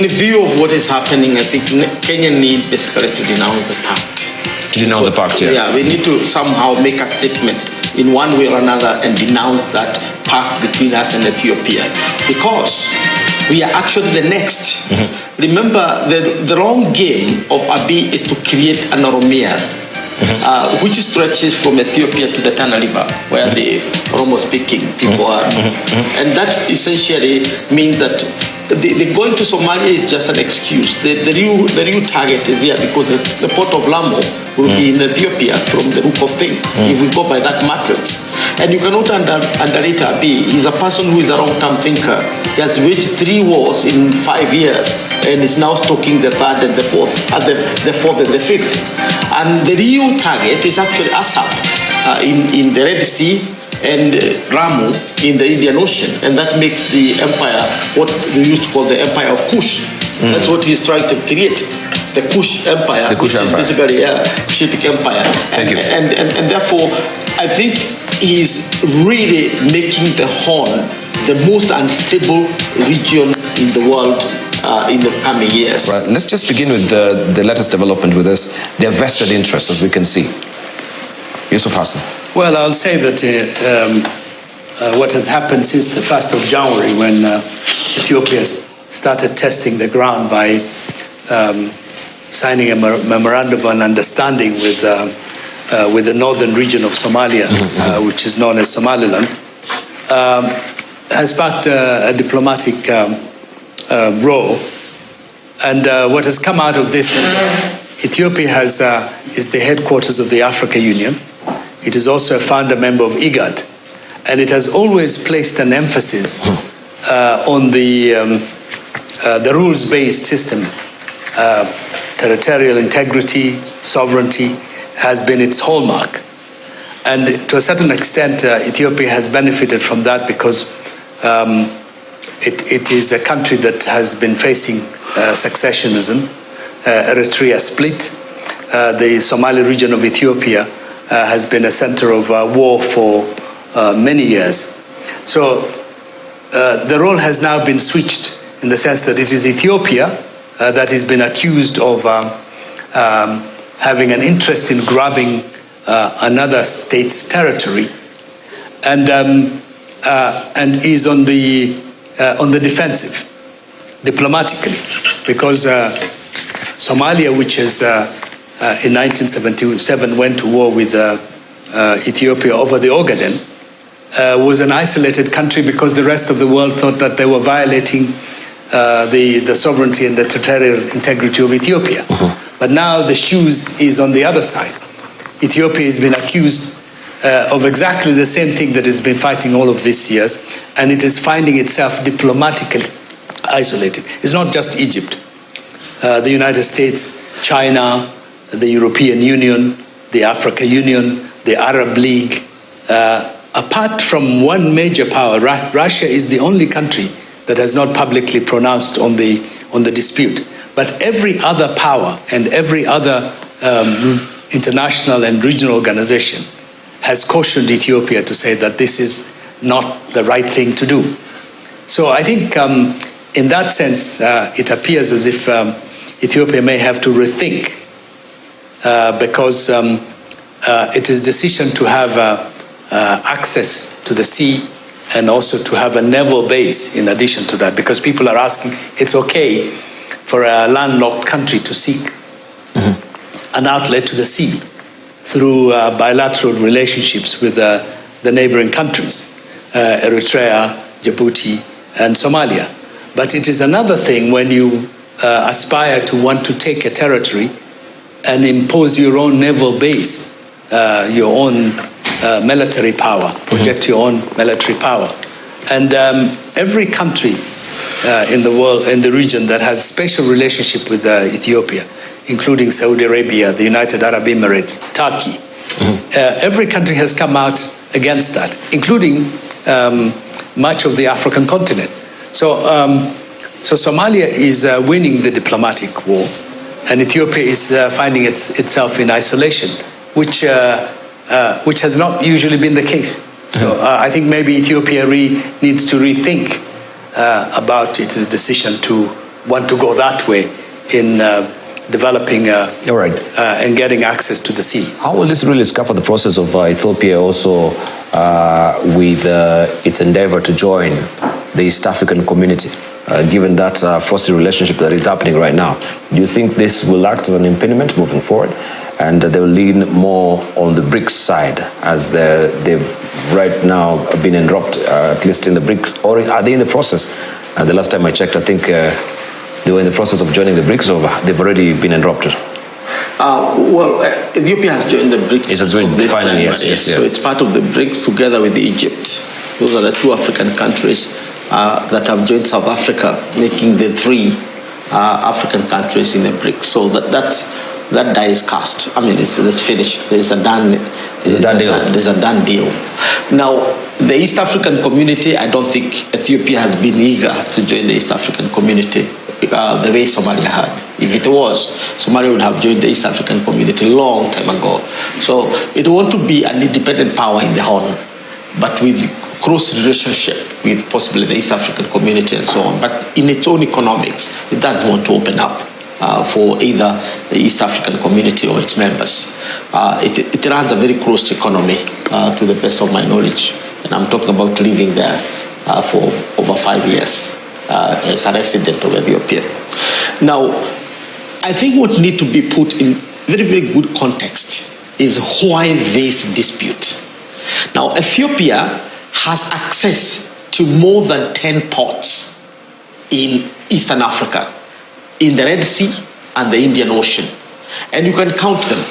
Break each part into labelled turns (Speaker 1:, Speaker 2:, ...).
Speaker 1: In view of what is happening, I think Kenya need basically to denounce the pact.
Speaker 2: Denounce the pact, yes.
Speaker 1: Yeah, we need to somehow make a statement in one way or another and denounce that pact between us and Ethiopia, because we are actually the next. Remember, the long game of Abiy is to create an Oromia, which stretches from Ethiopia to the Tana River, where the Oromo-speaking people are. And that essentially means that the going to Somalia is just an excuse. The real target is here because the port of Lamu will be in Ethiopia from the look of things, if we go by that matrix. And you cannot underrate Abiy. He's a person who is a long-term thinker. He has waged 3 wars in 5 years and is now stalking the third and the fourth, the fourth and the fifth. And the real target is actually Assad in the Red Sea and Ramu in the Indian Ocean. And that makes the empire what they used to call the Empire of Kush. That's what he's trying to create. The Kush Empire.
Speaker 2: The Kush Empire.
Speaker 1: Is basically a Cushitic Empire. And therefore, I think he's really making the Horn the most unstable region in the world in the coming years.
Speaker 2: Right. Let's just begin with the latest development with this. Their vested interests, as we can see. Yusuf Hassan.
Speaker 3: Well, I'll say that what has happened since the 1st of January, when Ethiopia started testing the ground by signing a memorandum of understanding with the northern region of Somalia, which is known as Somaliland, has sparked a diplomatic row. And what has come out of this is that Ethiopia is the headquarters of the African Union. It is also a founder member of IGAD. And it has always placed an emphasis on the rules-based system. Territorial integrity, sovereignty has been its hallmark. And to a certain extent, Ethiopia has benefited from that because it is a country that has been facing successionism. Eritrea split. The Somali region of Ethiopia has been a center of war for many years. So the role has now been switched in the sense that it is Ethiopia that has been accused of having an interest in grabbing another state's territory, and is on the defensive diplomatically, because Somalia, which has in 1977 went to war with Ethiopia over the Ogaden, was an isolated country because the rest of the world thought that they were violating the sovereignty and the territorial integrity of Ethiopia. But now the shoes is on the other side. Ethiopia has been accused of exactly the same thing that it's been fighting all of these years, and it is finding itself diplomatically isolated. It's not just Egypt. The United States, China, the European Union, the African Union, the Arab League. Apart from one major power, Russia is the only country that has not publicly pronounced on the dispute. But every other power and every other international and regional organization has cautioned Ethiopia to say that this is not the right thing to do. So I think in that sense, it appears as if Ethiopia may have to rethink because it is decision to have access to the sea and also to have a naval base in addition to that, because people are asking, it's okay for a landlocked country to seek an outlet to the sea through bilateral relationships with the neighboring countries, Eritrea, Djibouti, and Somalia. But it is another thing when you aspire to want to take a territory and impose your own naval base, your own military power, project your own military power. And every country in the world, in the region, that has a special relationship with Ethiopia, including Saudi Arabia, the United Arab Emirates, Turkey, every country has come out against that, including much of the African continent. So Somalia is winning the diplomatic war, and Ethiopia is finding itself in isolation, which has not usually been the case. So I think maybe Ethiopia needs to rethink about its decision to want to go that way in developing and getting access to the sea.
Speaker 2: How will this really scupper the process of Ethiopia also with its endeavor to join the East African community, given that frosty relationship that is happening right now? Do you think this will act as an impediment moving forward, and they will lean more on the BRICS side, as they've right now been enrolled, at least in the BRICS, or are they in the process? The last time I checked, I think they were in the process of joining the BRICS, or they've already been enrolled?
Speaker 1: Ethiopia has joined the BRICS.
Speaker 2: It has joined finally, yes.
Speaker 1: So it's part of the BRICS together with Egypt. Those are the two African countries that have joined South Africa, making the three African countries in the BRICS. So that die is cast. I mean, it's finished. There's a done deal. Now, the East African community, I don't think Ethiopia has been eager to join the East African community the way Somalia had. If it was, Somalia would have joined the East African community a long time ago. So it want to be an independent power in the Horn, but with close relationship with possibly the East African community and so on. But in its own economics, it doesn't want to open up for either the East African community or its members. It runs a very closed economy, to the best of my knowledge. And I'm talking about living there for over 5 years as a resident of Ethiopia. Now, I think what needs to be put in very, very good context is why this dispute. Now, Ethiopia has access to more than 10 ports in Eastern Africa, in the Red Sea and the Indian Ocean. And you can count them.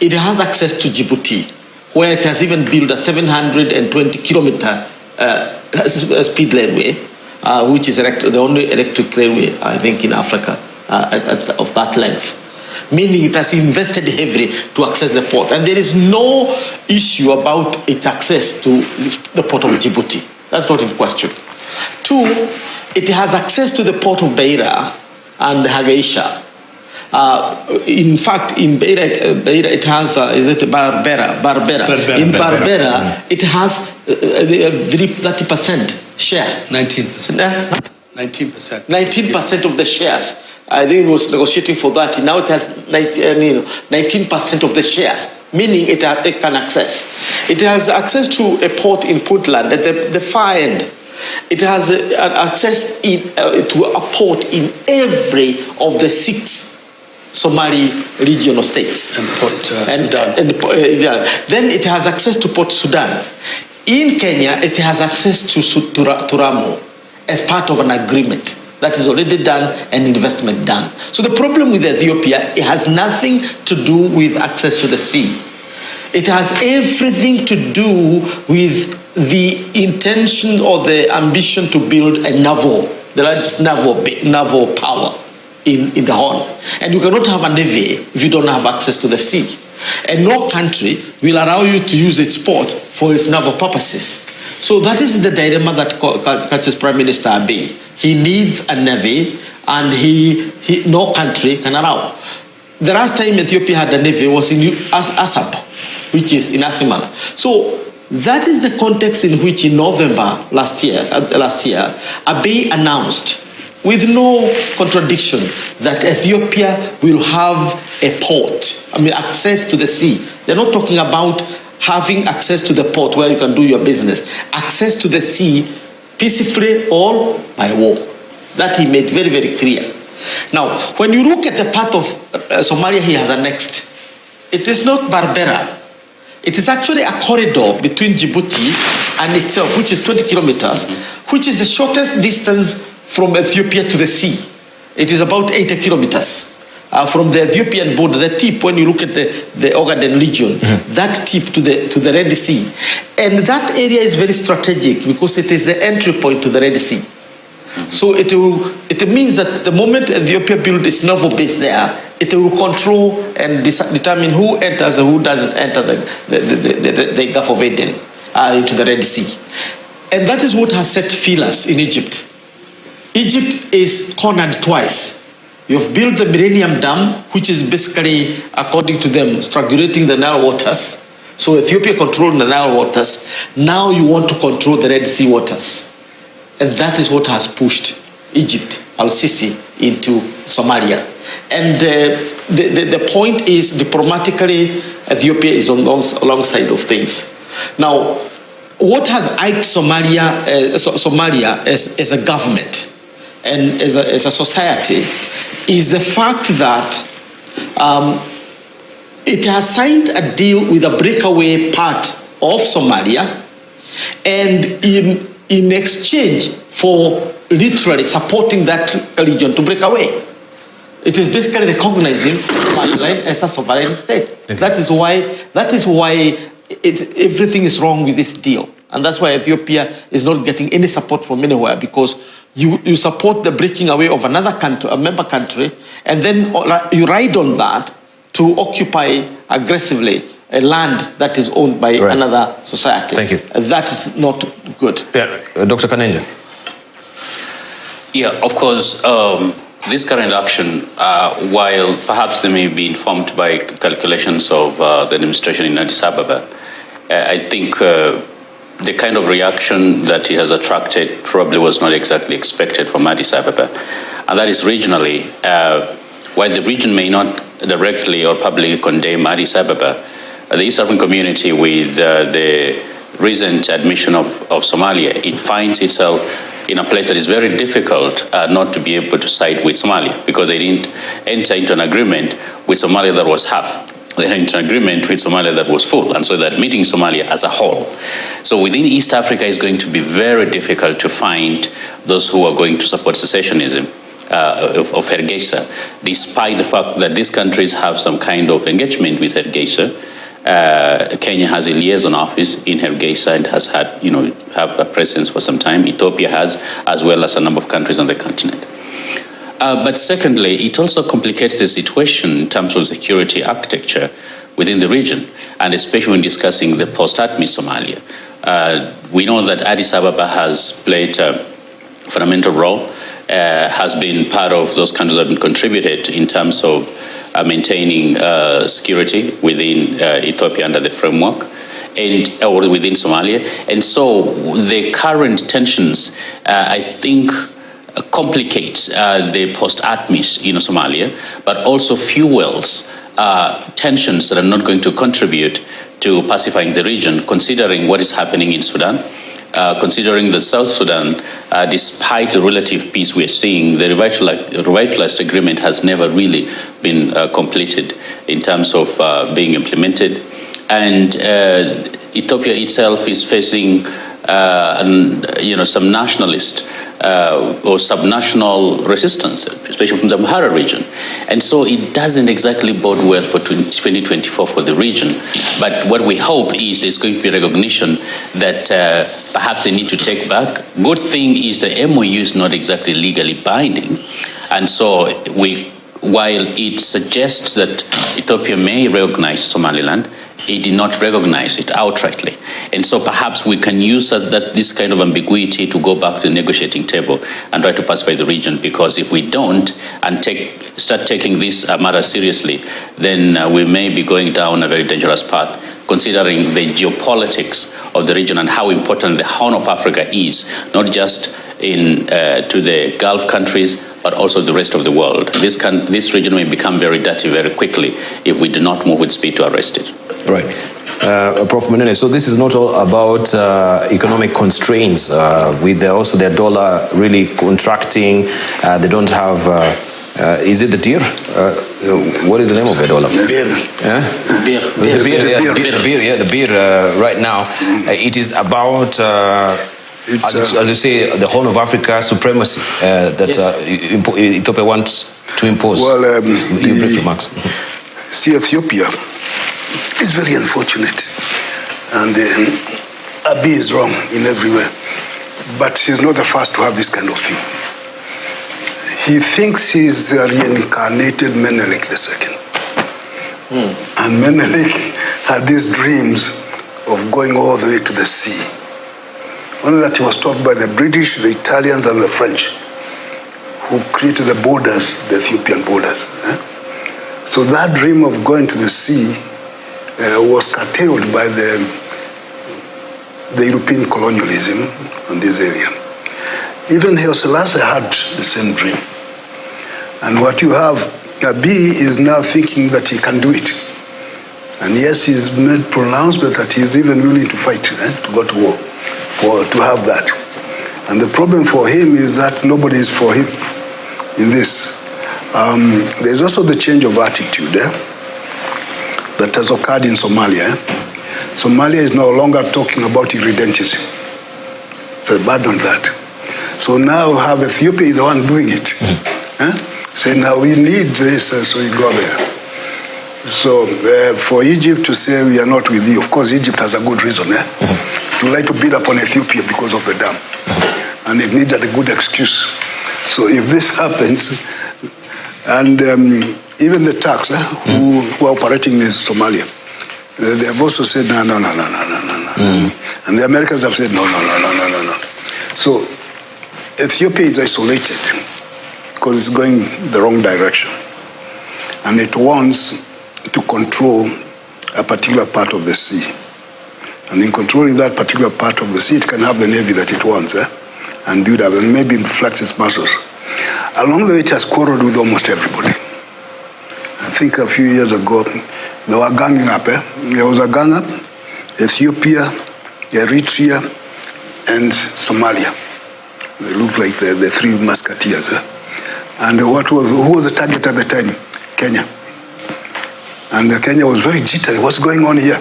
Speaker 1: It has access to Djibouti, where it has even built a 720-kilometer speed railway, which is the only electric railway, I think, in Africa of that length. Meaning it has invested heavily to access the port. And there is no issue about its access to the port of Djibouti. That's not in question. 2, it has access to the port of Beira and Hargeisa. In fact, in Beira it has, Barbera? In Barbera, it has 30% share.
Speaker 3: 19%.
Speaker 1: 19% of the shares. I think it was negotiating for that. Now it has 19% of the shares, meaning it can access. It has access to a port in Puntland at the far end. It has access to a port in every of the 6 Somali regional states.
Speaker 3: And Port Sudan.
Speaker 1: Then it has access to Port Sudan. In Kenya, it has access to Ramu as part of an agreement that is already done and investment done. So the problem with Ethiopia, it has nothing to do with access to the sea. It has everything to do with the intention or the ambition to build a the largest naval power in the Horn. And you cannot have a navy if you don't have access to the sea. And no country will allow you to use its port for its naval purposes. So that is the dilemma that catches Prime Minister Abiy. He needs a navy, and no country can allow. The last time Ethiopia had a navy was in Asab, which is in Asimala. So that is the context in which in November last year, Abiy announced with no contradiction that Ethiopia will have a port, access to the sea. They're not talking about having access to the port where you can do your business. Access to the sea peacefully or by war. That he made very, very clear. Now, when you look at the part of Somalia he has annexed, it is not Berbera. It is actually a corridor between Djibouti and itself, which is 20 kilometers, which is the shortest distance from Ethiopia to the sea. It is about 80 kilometers. From the Ethiopian border, the tip, when you look at the Ogaden region, that tip to the Red Sea. And that area is very strategic because it is the entry point to the Red Sea. So it means that the moment Ethiopia builds its naval base there, it will control and determine who enters and who doesn't enter the Gulf of Aden into the Red Sea. And that is what has set feelers in Egypt. Egypt is cornered twice. You've built the Millennium Dam, which is basically, according to them, strangulating the Nile waters. So Ethiopia controlled the Nile waters. Now you want to control the Red Sea waters. And that is what has pushed Egypt, Al-Sisi, into Somalia. And the point is, diplomatically, Ethiopia is on the long side of things. Now, what has hyped Somalia as a government and as a society is the fact that it has signed a deal with a breakaway part of Somalia, and in exchange for literally supporting that region to break away, it is basically recognizing Somaliland as a sovereign state. Okay. That is why everything is wrong with this deal. And that's why Ethiopia is not getting any support from anywhere, because you support the breaking away of another country, a member country, and then you ride on that to occupy aggressively a land that is owned by another society.
Speaker 2: Thank you.
Speaker 1: That is not good.
Speaker 2: Yeah. Dr. Kanenja.
Speaker 4: Yeah, of course, this current action, while perhaps they may be informed by calculations of the administration in Addis Ababa, I think the kind of reaction that it has attracted probably was not exactly expected from Addis Ababa. And that is regionally, while the region may not directly or publicly condemn Addis Ababa, the East African community, with the recent admission of Somalia, it finds itself in a place that is very difficult not to be able to side with Somalia, because they didn't enter into an agreement with Somalia that was half. They entered into an agreement with Somalia that was full, and so they're admitting Somalia as a whole. So within East Africa, it's going to be very difficult to find those who are going to support secessionism of Hargeisa, despite the fact that these countries have some kind of engagement with Hargeisa. Kenya has a liaison office in Hargeisa and has had, have a presence for some time. Ethiopia has, as well as a number of countries on the continent. But secondly, it also complicates the situation in terms of security architecture within the region, and especially when discussing the post-ATMI Somalia. We know that Addis Ababa has played a fundamental role, has been part of those countries that have been contributed in terms of maintaining security within Ethiopia under the framework, or within Somalia. And so the current tensions, I think, complicates the post-ATMIS in Somalia, but also fuels tensions that are not going to contribute to pacifying the region, considering what is happening in Sudan, considering that South Sudan, despite the relative peace we are seeing, the revitalized agreement has never really been completed in terms of being implemented. And Ethiopia itself is facing some nationalist or subnational resistance, especially from the Amhara region. And so it doesn't exactly bode well for 2024 for the region. But what we hope is there's going to be recognition that perhaps they need to take back. Good thing is the MOU is not exactly legally binding. And so while it suggests that Ethiopia may recognize Somaliland, it did not recognize it outrightly. And so perhaps we can use this kind of ambiguity to go back to the negotiating table and try to pacify the region, because if we don't and start taking this matter seriously, then we may be going down a very dangerous path, considering the geopolitics of the region and how important the Horn of Africa is, not just to the Gulf countries, but also the rest of the world. This region may become very dirty very quickly if we do not move with speed to arrest it.
Speaker 2: Right. Prof. Menene, so this is not all about economic constraints, with also their dollar really contracting. They don't have, is it the dir? What is the name of the dollar?
Speaker 5: Beer.
Speaker 2: The beer right now. It is about, as you say, the Horn of Africa supremacy that Ethiopia wants to impose.
Speaker 5: Well,
Speaker 2: brief remarks.
Speaker 5: See, Ethiopia is very unfortunate, and Abiy is wrong in every way, but he's not the first to have this kind of thing. He thinks he's a reincarnated Menelik II. And Menelik had these dreams of going all the way to the sea. Only that he was taught by the British, the Italians, and the French, who created the borders, the Ethiopian borders. So that dream of going to the sea was curtailed by the European colonialism in this area. Even Haile Selassie had the same dream. And what you have, Abiy is now thinking that he can do it. And yes, he's made pronouncements that he's even willing to fight, to go to war, to have that. And the problem for him is that nobody is for him in this. There's also the change of attitude that has occurred in Somalia. Somalia is no longer talking about irredentism. So abandon that. So now have Ethiopia is the one doing it. Say now we need this, so you go there. So for Egypt to say we are not with you, of course Egypt has a good reason. To like to beat upon Ethiopia because of the dam. And it needs a good excuse. So if this happens, and even the Turks who are operating in Somalia, they have also said no. And the Americans have said no. So Ethiopia is isolated because it's going the wrong direction. And it wants to control a particular part of the sea. And in controlling that particular part of the sea, it can have the navy that it wants, and do that, and maybe flex its muscles. Along the way, it has quarreled with almost everybody. I think a few years ago, they were ganging up. There was a gang up, Ethiopia, Eritrea, and Somalia. They looked like the three musketeers. And who was the target at the time? Kenya. And Kenya was very jittery. What's going on here?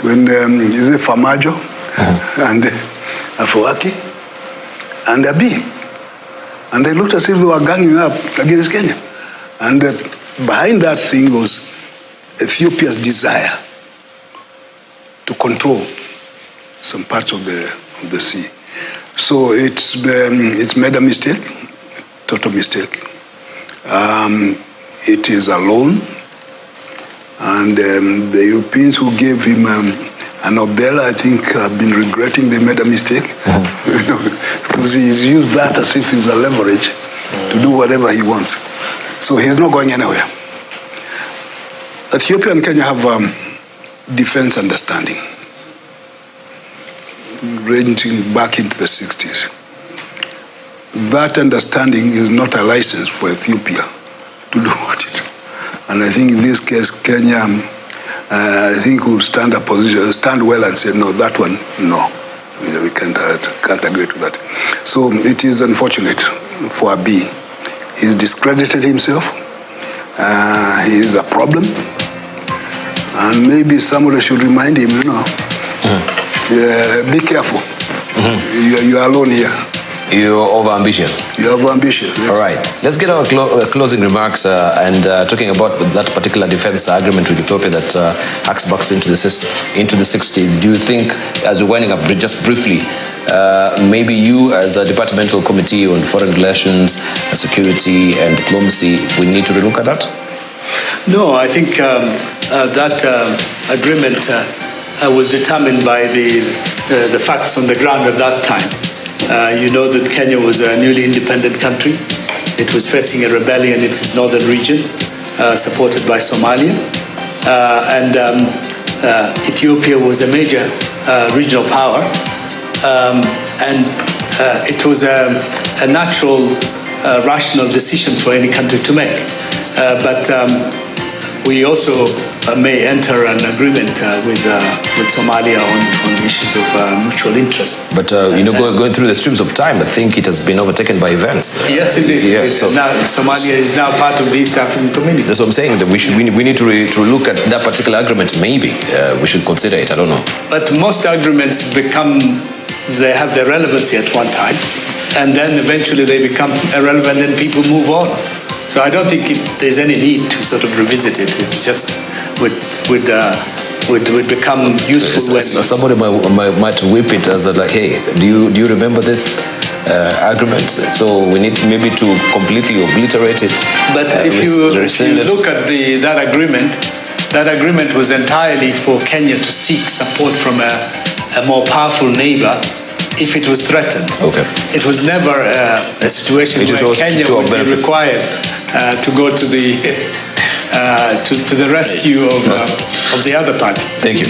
Speaker 5: When is it Famajo and Afawaki and Abiy? And they looked as if they were ganging up against Kenya. And behind that thing was Ethiopia's desire to control some parts of the sea. So it's made a mistake, total mistake. It is alone. And the Europeans who gave him a Nobel, I think, have been regretting they made a mistake. Because he's used that as if it's a leverage to do whatever he wants. So he's not going anywhere. Ethiopia and Kenya have defense understanding, ranging back into the 60s. That understanding is not a license for Ethiopia to do what it is. And I think in this case, Kenya, I think will stand well and say, no, that one, no. We can't agree to that. So it is unfortunate for Abiy. He's discredited himself. He is a problem. And maybe somebody should remind him, be careful. You are alone here.
Speaker 2: You're over-ambitious.
Speaker 5: You're over-ambitious, yes.
Speaker 2: All right. Let's get our closing remarks and talking about that particular defense agreement with Ethiopia that hacks back into the 60s. Do you think, as we're winding up just briefly, maybe you as a departmental committee on foreign relations, security and diplomacy, we need to relook at that?
Speaker 3: No, I think that agreement was determined by the facts on the ground at that time. You know that Kenya was a newly independent country. It was facing a rebellion in its northern region, supported by Somalia. And Ethiopia was a major regional power. And it was a natural, rational decision for any country to make. But we also may enter an agreement with Somalia on issues of mutual interest.
Speaker 2: But going through the streams of time, I think it has been overtaken by events.
Speaker 3: Yes, indeed.
Speaker 2: Yeah, so
Speaker 3: now Somalia is now part of the East African community.
Speaker 2: That's what I'm saying. That we need to look at that particular agreement. Maybe we should consider it. I don't know.
Speaker 3: But most agreements they have their relevancy at one time, and then eventually they become irrelevant and people move on. So I don't think there's any need to sort of revisit it. It's just would become useful when
Speaker 2: somebody might whip it as like, hey, do you remember this agreement? So we need maybe to completely obliterate it.
Speaker 3: But if you look at that agreement was entirely for Kenya to seek support from a more powerful neighbor if it was threatened. Okay. It was never a situation where Kenya would be required to go to the rescue of the other party.
Speaker 2: Thank you.